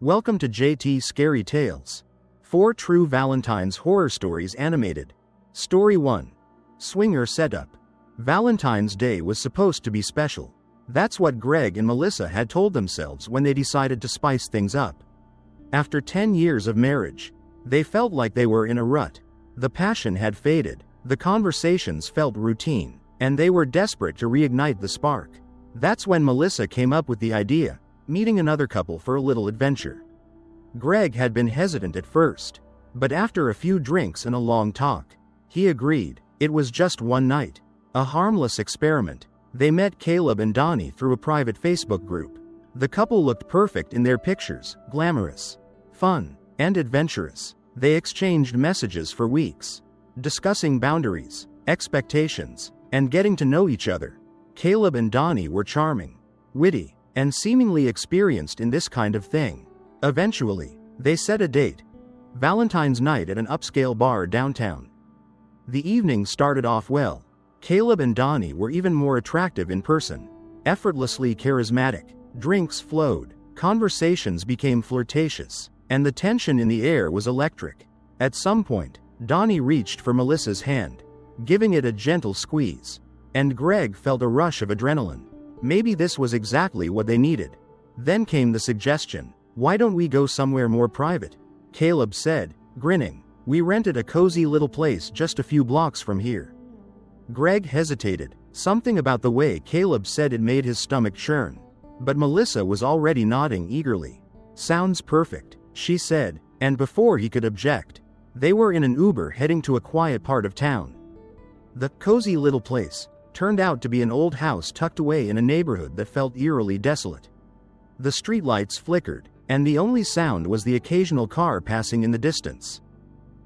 Welcome to JT Scary Tales. 4 True Valentine's Horror Stories Animated. Story 1. Swinger Setup. Valentine's Day was supposed to be special. That's what Greg and Melissa had told themselves when they decided to spice things up. After 10 years of marriage, they felt like they were in a rut. The passion had faded, the conversations felt routine, and they were desperate to reignite the spark. That's when Melissa came up with the idea, meeting another couple for a little adventure. Greg had been hesitant at first, but after a few drinks and a long talk, he agreed. It was just one night, a harmless experiment. They met Caleb and Donnie through a private Facebook group. The couple looked perfect in their pictures, glamorous, fun, and adventurous. They exchanged messages for weeks, discussing boundaries, expectations, and getting to know each other. Caleb and Donnie were charming, witty, and seemingly experienced in this kind of thing. Eventually, they set a date. Valentine's night at an upscale bar downtown. The evening started off well. Caleb and Donnie were even more attractive in person. Effortlessly charismatic, drinks flowed, conversations became flirtatious, and the tension in the air was electric. At some point, Donnie reached for Melissa's hand, giving it a gentle squeeze, and Greg felt a rush of adrenaline. Maybe this was exactly what they needed. Then came the suggestion, "Why don't we go somewhere more private?" Caleb said, grinning. "We rented a cozy little place just a few blocks from here." Greg hesitated. Something about the way Caleb said it made his stomach churn. But Melissa was already nodding eagerly. "Sounds perfect," she said, and before he could object, they were in an Uber heading to a quiet part of town. The cozy little place turned out to be an old house tucked away in a neighborhood that felt eerily desolate. The streetlights flickered, and the only sound was the occasional car passing in the distance.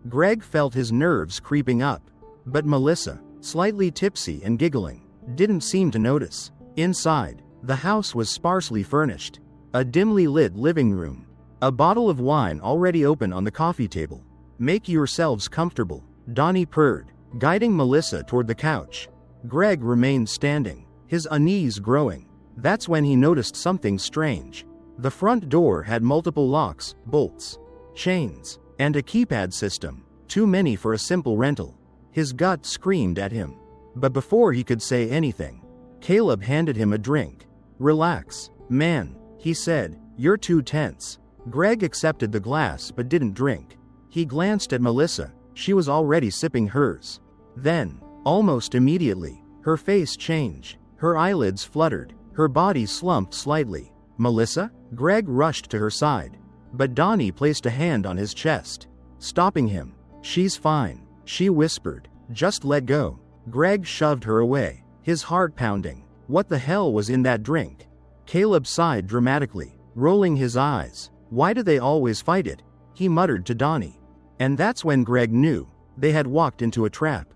Greg felt his nerves creeping up, but Melissa, slightly tipsy and giggling, didn't seem to notice. Inside, the house was sparsely furnished. A dimly lit living room. A bottle of wine already open on the coffee table. "Make yourselves comfortable," Donnie purred, guiding Melissa toward the couch. Greg remained standing, his unease growing. That's when he noticed something strange. The front door had multiple locks, bolts, chains, and a keypad system, too many for a simple rental. His gut screamed at him. But before he could say anything, Caleb handed him a drink. "Relax, man," he said, "you're too tense." Greg accepted the glass but didn't drink. He glanced at Melissa. She was already sipping hers. Then, almost immediately, her face changed. Her eyelids fluttered. Her body slumped slightly. "Melissa?" Greg rushed to her side. But Donnie placed a hand on his chest, stopping him. "She's fine," she whispered. "Just let go." Greg shoved her away, his heart pounding. What the hell was in that drink? Caleb sighed dramatically, rolling his eyes. "Why do they always fight it?" he muttered to Donnie. And that's when Greg knew they had walked into a trap.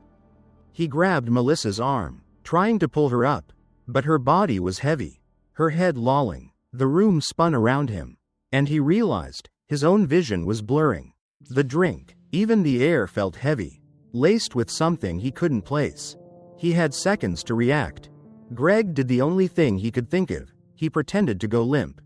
He grabbed Melissa's arm, trying to pull her up, but her body was heavy, her head lolling. The room spun around him, and he realized his own vision was blurring. The drink, even the air felt heavy, laced with something he couldn't place. He had seconds to react. Greg did the only thing he could think of. He pretended to go limp,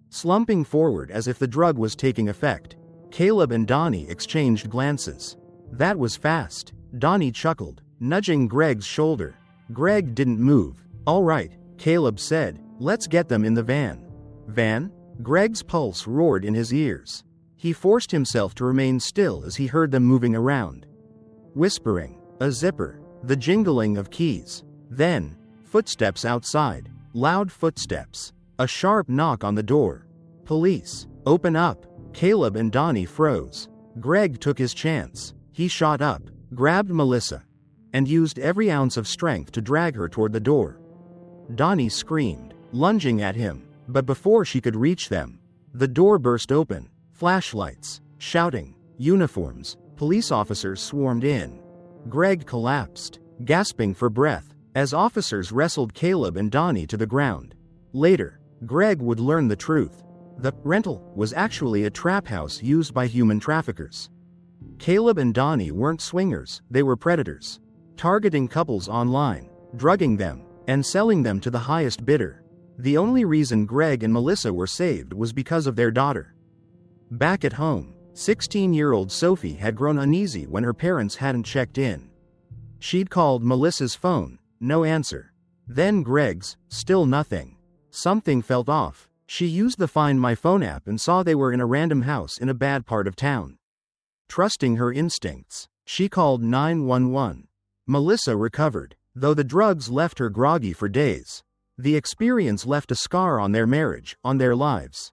slumping forward as if the drug was taking effect. Caleb and Donnie exchanged glances. "That was fast," Donnie chuckled, nudging Greg's shoulder. Greg didn't move. "All right," Caleb said, "let's get them in the van." "Van?" Greg's pulse roared in his ears. He forced himself to remain still as he heard them moving around. Whispering, a zipper, the jingling of keys. Then, footsteps outside. Loud footsteps. A sharp knock on the door. "Police, open up." Caleb and Donnie froze. Greg took his chance. He shot up, grabbed Melissa, and used every ounce of strength to drag her toward the door. Donnie screamed, lunging at him, but before she could reach them, the door burst open. Flashlights, shouting, uniforms, police officers swarmed in. Greg collapsed, gasping for breath, as officers wrestled Caleb and Donnie to the ground. Later, Greg would learn the truth. The rental was actually a trap house used by human traffickers. Caleb and Donnie weren't swingers, they were predators, targeting couples online, drugging them, and selling them to the highest bidder. The only reason Greg and Melissa were saved was because of their daughter. Back at home, 16-year-old Sophie had grown uneasy when her parents hadn't checked in. She'd called Melissa's phone, no answer. Then Greg's, still nothing. Something felt off. She used the Find My Phone app and saw they were in a random house in a bad part of town. Trusting her instincts, she called 911. Melissa recovered, though the drugs left her groggy for days. The experience left a scar on their marriage, on their lives.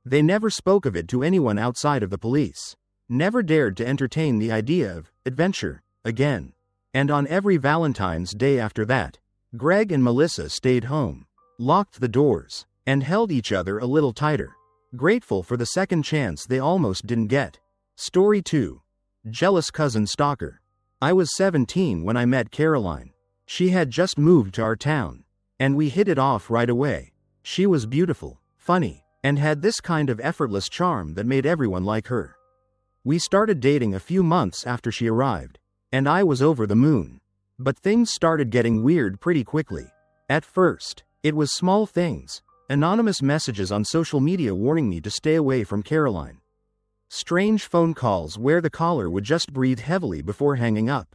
They never spoke of it to anyone outside of the police. Never dared to entertain the idea of adventure again. And on every Valentine's Day after that, Greg and Melissa stayed home, locked the doors, and held each other a little tighter, grateful for the second chance they almost didn't get. Story 2. Jealous Cousin Stalker. I was 17 when I met Caroline. She had just moved to our town, and we hit it off right away. She was beautiful, funny, and had this kind of effortless charm that made everyone like her. We started dating a few months after she arrived, and I was over the moon. But things started getting weird pretty quickly. At first, it was small things, anonymous messages on social media warning me to stay away from Caroline. Strange phone calls where the caller would just breathe heavily before hanging up.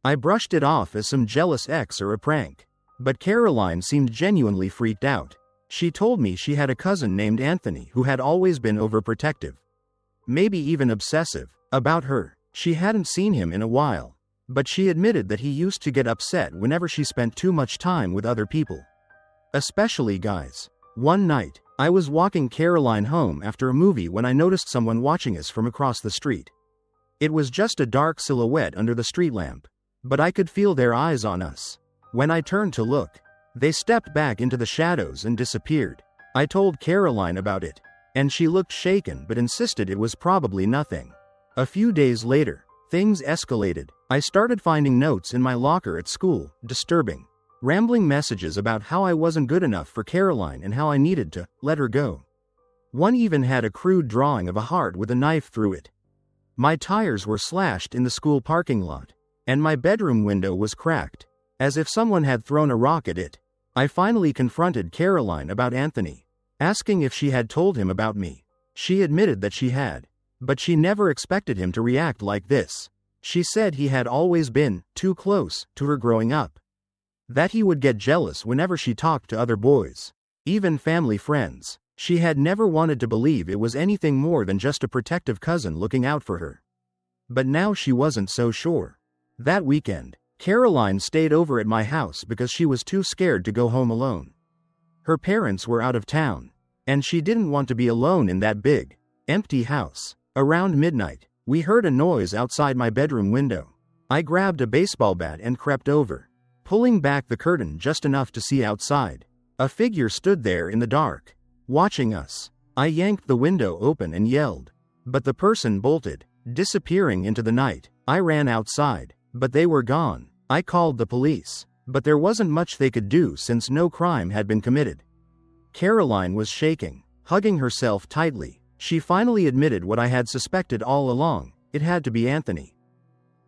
I brushed it off as some jealous ex or a prank. But Caroline seemed genuinely freaked out. She told me she had a cousin named Anthony who had always been overprotective. Maybe even obsessive about her. She hadn't seen him in a while, but she admitted that he used to get upset whenever she spent too much time with other people. Especially guys. One night, I was walking Caroline home after a movie when I noticed someone watching us from across the street. It was just a dark silhouette under the street lamp, but I could feel their eyes on us. When I turned to look, they stepped back into the shadows and disappeared. I told Caroline about it, and she looked shaken but insisted it was probably nothing. A few days later, things escalated. I started finding notes in my locker at school, disturbing, rambling messages about how I wasn't good enough for Caroline and how I needed to let her go. One even had a crude drawing of a heart with a knife through it. My tires were slashed in the school parking lot, and my bedroom window was cracked, as if someone had thrown a rock at it. I finally confronted Caroline about Anthony, asking if she had told him about me. She admitted that she had, but she never expected him to react like this. She said he had always been too close to her growing up. That he would get jealous whenever she talked to other boys, even family friends. She had never wanted to believe it was anything more than just a protective cousin looking out for her. But now she wasn't so sure. That weekend, Caroline stayed over at my house because she was too scared to go home alone. Her parents were out of town, and she didn't want to be alone in that big, empty house. Around midnight, we heard a noise outside my bedroom window. I grabbed a baseball bat and crept over, pulling back the curtain just enough to see outside. A figure stood there in the dark, watching us. I yanked the window open and yelled, but the person bolted, disappearing into the night. I ran outside, but they were gone. I called the police, but there wasn't much they could do since no crime had been committed. Caroline was shaking, hugging herself tightly. She finally admitted what I had suspected all along: it had to be Anthony.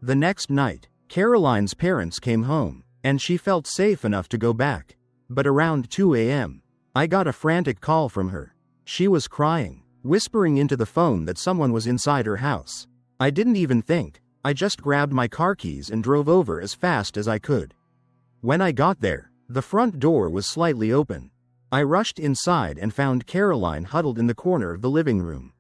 The next night, Caroline's parents came home, and she felt safe enough to go back. But around 2 a.m., I got a frantic call from her. She was crying, whispering into the phone that someone was inside her house. I didn't even think. I just grabbed my car keys and drove over as fast as I could. When I got there, the front door was slightly open. I rushed inside and found Caroline huddled in the corner of the living room,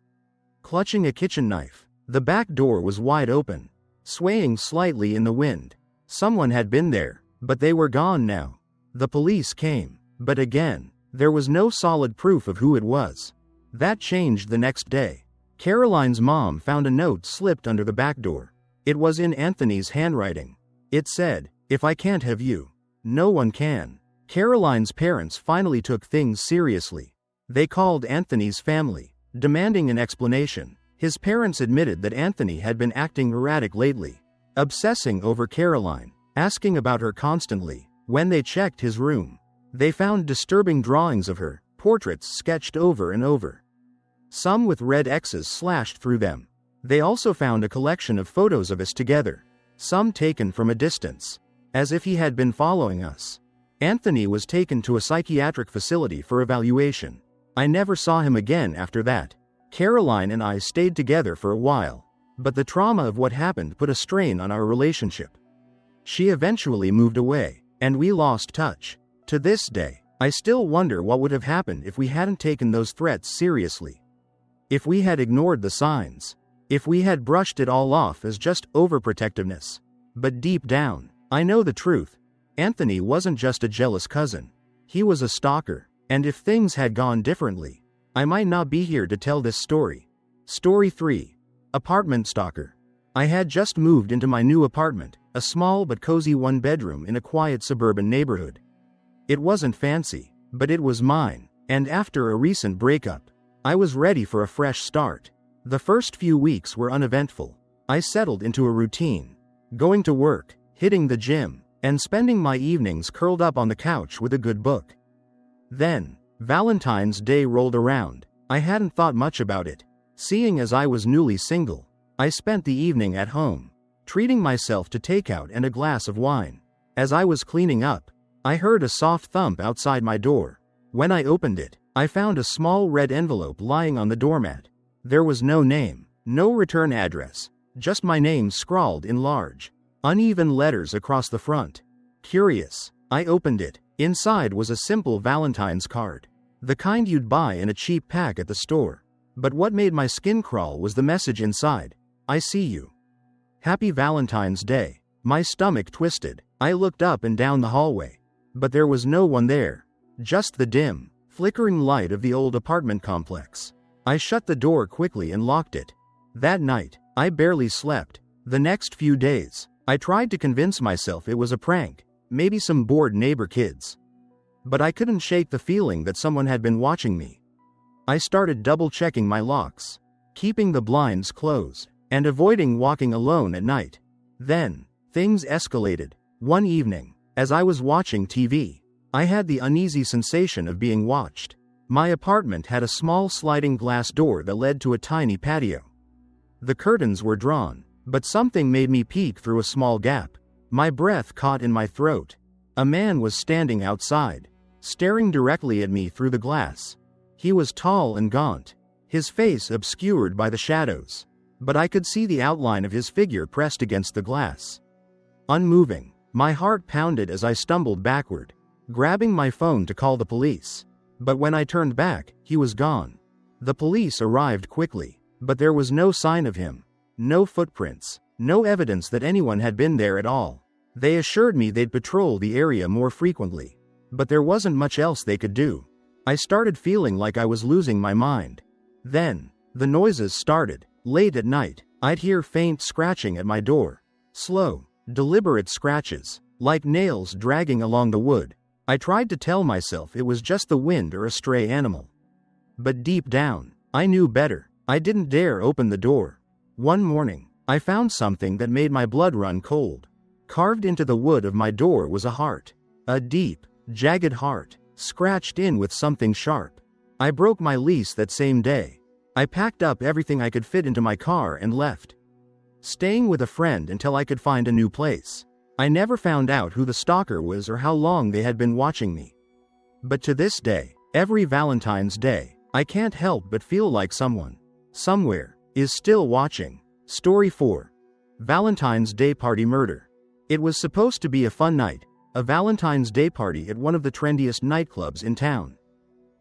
clutching a kitchen knife. The back door was wide open, swaying slightly in the wind. Someone had been there, but they were gone now. The police came, but again, there was no solid proof of who it was. That changed the next day. Caroline's mom found a note slipped under the back door. It was in Anthony's handwriting. It said, "If I can't have you, no one can." Caroline's parents finally took things seriously. They called Anthony's family, demanding an explanation. His parents admitted that Anthony had been acting erratic lately, obsessing over Caroline, asking about her constantly. When they checked his room, they found disturbing drawings of her, portraits sketched over and over, some with red X's slashed through them. They also found a collection of photos of us together, some taken from a distance, as if he had been following us. Anthony was taken to a psychiatric facility for evaluation. I never saw him again after that. Caroline and I stayed together for a while, but the trauma of what happened put a strain on our relationship. She eventually moved away, and we lost touch. To this day, I still wonder what would have happened if we hadn't taken those threats seriously. If we had ignored the signs. If we had brushed it all off as just overprotectiveness. But deep down, I know the truth. Anthony wasn't just a jealous cousin. He was a stalker, and if things had gone differently, I might not be here to tell this story. Story 3. Apartment Stalker. I had just moved into my new apartment, a small but cozy one-bedroom in a quiet suburban neighborhood. It wasn't fancy, but it was mine, and after a recent breakup, I was ready for a fresh start. The first few weeks were uneventful. I settled into a routine, going to work, hitting the gym, and spending my evenings curled up on the couch with a good book. Then, Valentine's Day rolled around. I hadn't thought much about it. Seeing as I was newly single, I spent the evening at home, treating myself to takeout and a glass of wine. As I was cleaning up, I heard a soft thump outside my door. When I opened it, I found a small red envelope lying on the doormat. There was no name, no return address, just my name scrawled in large, uneven letters across the front. Curious, I opened it. Inside was a simple Valentine's card, the kind you'd buy in a cheap pack at the store. But what made my skin crawl was the message inside. I see you. Happy Valentine's Day. My stomach twisted. I looked up and down the hallway, but there was no one there. Just the dim, flickering light of the old apartment complex. I shut the door quickly and locked it. That night, I barely slept. The next few days, I tried to convince myself it was a prank, maybe some bored neighbor kids. But I couldn't shake the feeling that someone had been watching me. I started double-checking my locks, keeping the blinds closed, and avoiding walking alone at night. Then, things escalated. One evening, as I was watching TV, I had the uneasy sensation of being watched. My apartment had a small sliding glass door that led to a tiny patio. The curtains were drawn, but something made me peek through a small gap. My breath caught in my throat. A man was standing outside, staring directly at me through the glass. He was tall and gaunt, his face obscured by the shadows, but I could see the outline of his figure pressed against the glass. Unmoving, my heart pounded as I stumbled backward, grabbing my phone to call the police. But when I turned back, he was gone. The police arrived quickly, but there was no sign of him. No footprints, no evidence that anyone had been there at all. They assured me they'd patrol the area more frequently, but there wasn't much else they could do. I started feeling like I was losing my mind. Then, the noises started. Late at night, I'd hear faint scratching at my door. Slow, deliberate scratches, like nails dragging along the wood. I tried to tell myself it was just the wind or a stray animal. But deep down, I knew better. I didn't dare open the door. One morning, I found something that made my blood run cold. Carved into the wood of my door was a heart. A deep, jagged heart, scratched in with something sharp. I broke my lease that same day. I packed up everything I could fit into my car and left, staying with a friend until I could find a new place. I never found out who the stalker was or how long they had been watching me. But to this day, every Valentine's Day, I can't help but feel like someone, somewhere, is still watching. Story 4. Valentine's Day Party Murder. It was supposed to be a fun night, a Valentine's Day party at one of the trendiest nightclubs in town.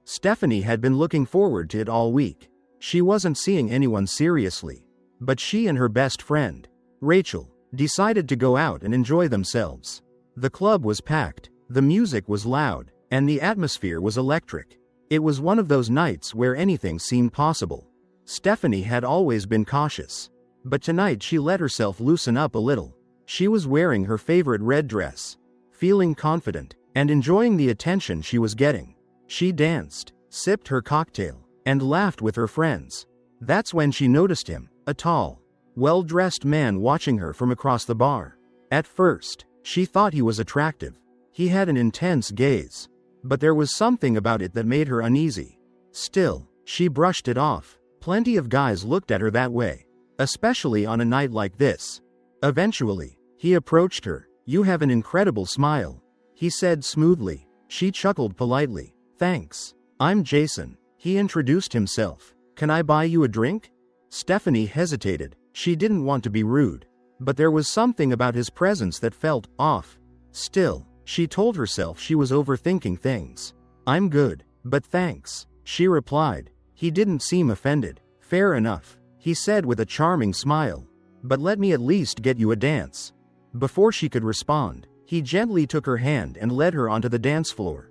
Stephanie had been looking forward to it all week. She wasn't seeing anyone seriously, but she and her best friend, Rachel, decided to go out and enjoy themselves. The club was packed, the music was loud, and the atmosphere was electric. It was one of those nights where anything seemed possible. Stephanie had always been cautious, but tonight she let herself loosen up a little. She was wearing her favorite red dress, feeling confident, and enjoying the attention she was getting. She danced, sipped her cocktail, and laughed with her friends. That's when she noticed him, a tall, well-dressed man watching her from across the bar. At first, she thought he was attractive. He had an intense gaze, but there was something about it that made her uneasy. Still, she brushed it off. Plenty of guys looked at her that way, especially on a night like this. Eventually, he approached her. "You have an incredible smile," he said smoothly. She chuckled politely. "Thanks. I'm Jason." He introduced himself. Can I buy you a drink? Stephanie hesitated. She didn't want to be rude, but there was something about his presence that felt off. Still, she told herself she was overthinking things. I'm good, but thanks, she replied. He didn't seem offended. Fair enough, he said with a charming smile. But let me at least get you a dance. Before she could respond, he gently took her hand and led her onto the dance floor.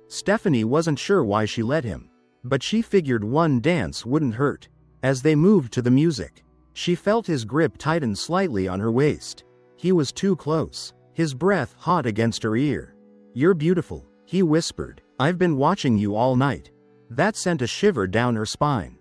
Stephanie wasn't sure why she let him, but she figured one dance wouldn't hurt. As they moved to the music, she felt his grip tighten slightly on her waist. He was too close, his breath hot against her ear. You're beautiful, he whispered. I've been watching you all night. That sent a shiver down her spine.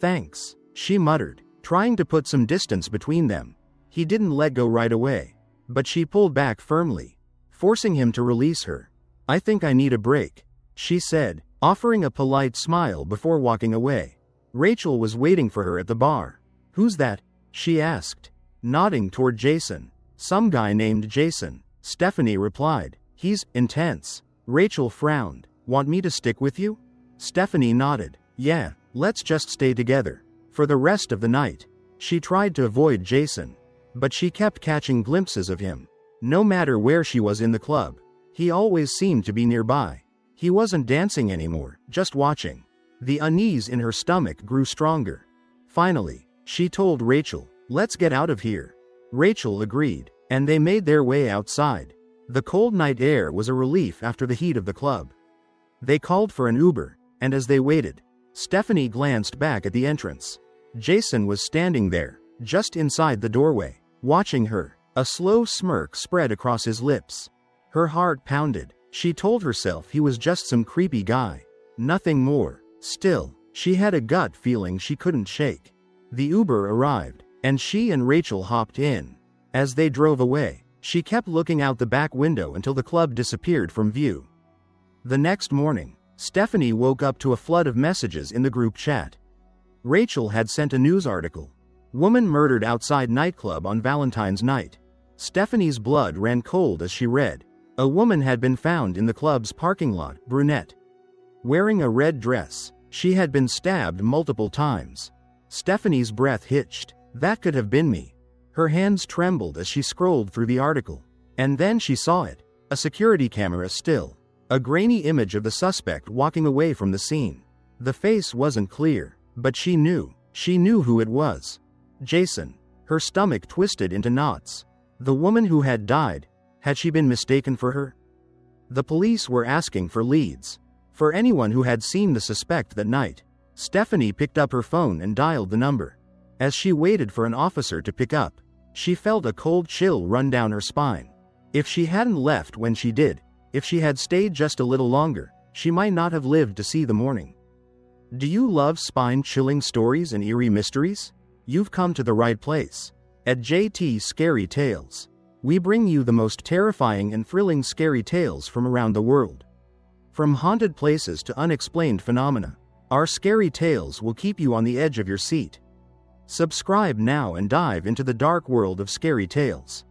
Thanks, she muttered, trying to put some distance between them. He didn't let go right away, but she pulled back firmly, forcing him to release her. I think I need a break, she said, offering a polite smile before walking away. Rachel was waiting for her at the bar. Who's that? She asked, nodding toward Jason. Some guy named Jason, Stephanie replied. He's intense. Rachel frowned. Want me to stick with you? Stephanie nodded. Yeah, let's just stay together. For the rest of the night. She tried to avoid Jason, but she kept catching glimpses of him. No matter where she was in the club, he always seemed to be nearby. He wasn't dancing anymore, just watching. The unease in her stomach grew stronger. Finally, she told Rachel, let's get out of here. Rachel agreed, and they made their way outside. The cold night air was a relief after the heat of the club. They called for an Uber, and as they waited, Stephanie glanced back at the entrance. Jason was standing there, just inside the doorway, watching her. A slow smirk spread across his lips. Her heart pounded. She told herself he was just some creepy guy. Nothing more. Still, she had a gut feeling she couldn't shake. The Uber arrived, and she and Rachel hopped in. As they drove away, she kept looking out the back window until the club disappeared from view. The next morning, Stephanie woke up to a flood of messages in the group chat. Rachel had sent a news article. Woman murdered outside nightclub on Valentine's night. Stephanie's blood ran cold as she read. A woman had been found in the club's parking lot, brunette. Wearing a red dress, she had been stabbed multiple times. Stephanie's breath hitched. That could have been me. Her hands trembled as she scrolled through the article. And then she saw it. A security camera still. A grainy image of the suspect walking away from the scene. The face wasn't clear, but she knew. She knew who it was. Jason. Her stomach twisted into knots. The woman who had died. Had she been mistaken for her? The police were asking for leads. For anyone who had seen the suspect that night. Stephanie picked up her phone and dialed the number. As she waited for an officer to pick up, she felt a cold chill run down her spine. If she hadn't left when she did, if she had stayed just a little longer, she might not have lived to see the morning. Do you love spine-chilling stories and eerie mysteries? You've come to the right place. At JT Scary Tales, we bring you the most terrifying and thrilling scary tales from around the world. From haunted places to unexplained phenomena, our scary tales will keep you on the edge of your seat. Subscribe now and dive into the dark world of scary tales.